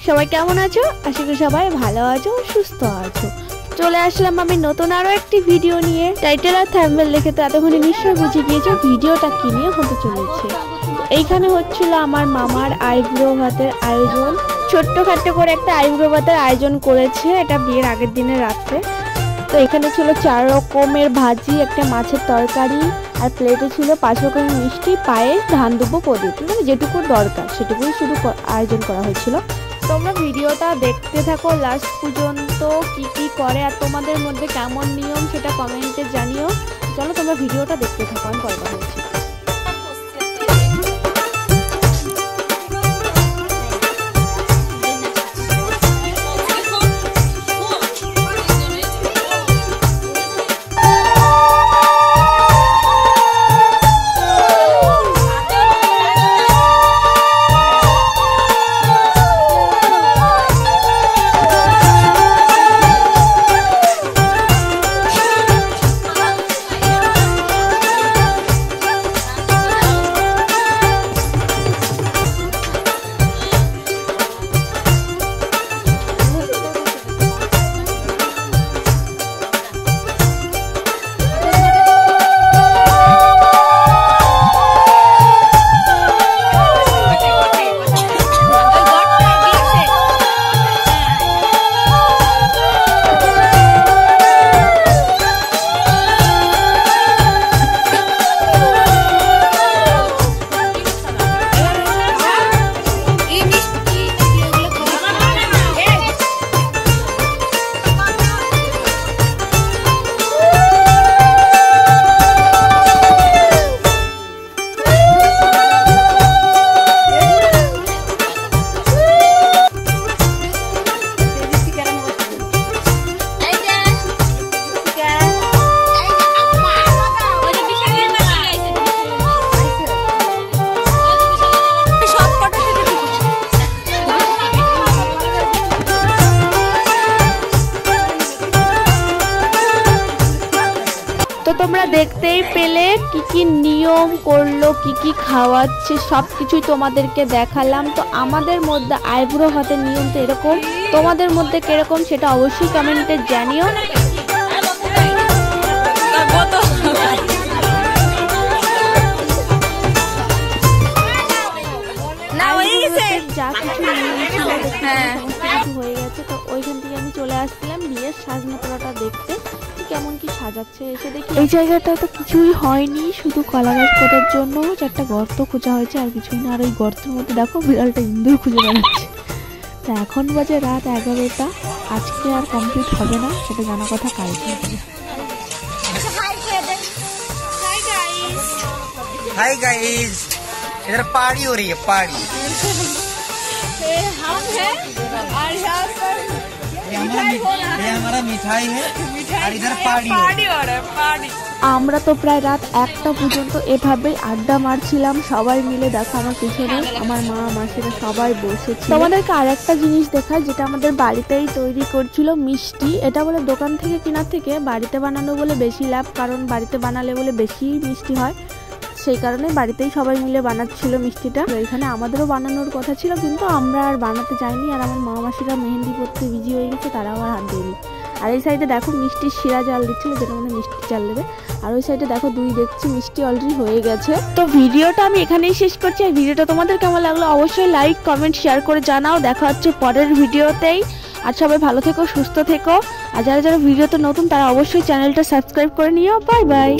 সবাই কেমন আছো? আশা করি সবাই ভালো আছো, সুস্থ আছো। চলে আসলাম আমি নতুন আরো একটি ভিডিও নিয়ে। টাইটেল আর থাম্বনেল দেখে তো এতক্ষণে নিশ্চয়ই বুঝে গিয়েছো ভিডিওটা কি নিয়ে হতে চলেছে। এইখানে হচ্ছিল আমার মামার আইব্রো ভাতের আয়োজন। ছোট্টখাট্টো করে একটা আইব্রো ভাতের আয়োজন করেছে, এটা বিয়ের আগের দিনের রাত্রে। তো এখানে ছিল 4 রকমের ভাজি, একটা মাছের তরকারি, আর প্লেটে ছিল 5 রকমের মিষ্টি, পায়েস, ধান দুব্বো, প্রদীপ, মানে যেটুকু দরকার সেটুকুই শুধু আয়োজন করা হয়েছিল। তোমরা ভিডিওটা দেখতে থাকো লাস্ট পর্যন্ত, কি কি করে আর তোমাদের মধ্যে কেমন নিয়ম সেটা কমেন্টে জানিও। চলো তোমরা ভিডিওটা দেখতে থাকো, আমি কথা বলছি। তো তোমরা দেখতেই পেলে কি কি নিয়ম করলো, কি কি খাওয়াচ্ছে, সব কিছুই তোমাদেরকে দেখালাম। তো আমাদের মধ্যে আইব্রো ভাতের নিয়ম তো এরকম, তোমাদের মধ্যে কিরকম সেটা অবশ্যই কমেন্টে জানিও। যা কিছু হয়ে গেছে, তো ওইখান থেকে আমি চলে আসছিলাম বিয়ের সাজনাতলাটা দেখতে, কেমন কি সাজাচ্ছে। এসে দেখি এই জায়গাটা তো কিছুই হয়নি, শুধু কলা গাছ পোঁতার জন্য একটা গর্ত খোঁজা হয়েছে, আর কিছুই না। আর ওই গর্তের মধ্যে দেখো বিড়ালটা ইন্দুর খুঁজে বেড়াচ্ছে। তা এখন বাজে রাত 11টা, আজকে আর কমপ্লিট হবে না, সেটা জানা কথা কালকে হবে। हाय गाइस, इधर पार्टी हो रही है, पार्टी। हम हैं और यहाँ पर ये हमारा मिठाई है और इधर पार्टी हो रहा है, पार्टी। আমরা তো প্রায় রাত 1টা পর্যন্ত এভাবেই আড্ডা মারছিলাম সবাই মিলে। দেখো আমার পিছনে আমার মা মাসিরা সবাই বসেছিল। তোমাদেরকে আর একটা জিনিস দেখায়, যেটা আমাদের বাড়িতেই তৈরি করছিল মিষ্টি। এটা বলে দোকান থেকে কেনার থেকে বাড়িতে বানানো বলে বেশি লাভ, কারণ বাড়িতে বানালে বলে বেশি মিষ্টি হয়, সেই কারণে বাড়িতেই সবাই মিলে বানাচ্ছিল মিষ্টিটা। এখানে আমাদেরও বানানোর কথা ছিল, কিন্তু আমরা আর বানাতে যাইনি। আর আমার মা মাসিরা মেহেন্দি করতে বিজি হয়ে গেছে, তারাও আর হাত দেয়নি। আর এই সাইডে দেখো মিষ্টির শিরা জাল দিচ্ছিল, যেটা মানে মিষ্টি চাল দেবে। আর ওই সাইডে দেখো দেখছি মিষ্টি অলরেডি হয়ে গেছে। তো ভিডিওটা আমি এখানেই শেষ করছি। আর ভিডিওটা তোমাদের কেমন লাগলো অবশ্যই লাইক, কমেন্ট, শেয়ার করে জানাও। দেখা হচ্ছে পরের ভিডিওতেই। আর সবাই ভালো থেকো, সুস্থ থেকো। আর যারা যারা ভিডিওতে নতুন তারা অবশ্যই চ্যানেলটা সাবস্ক্রাইব করে নিও। Bye bye.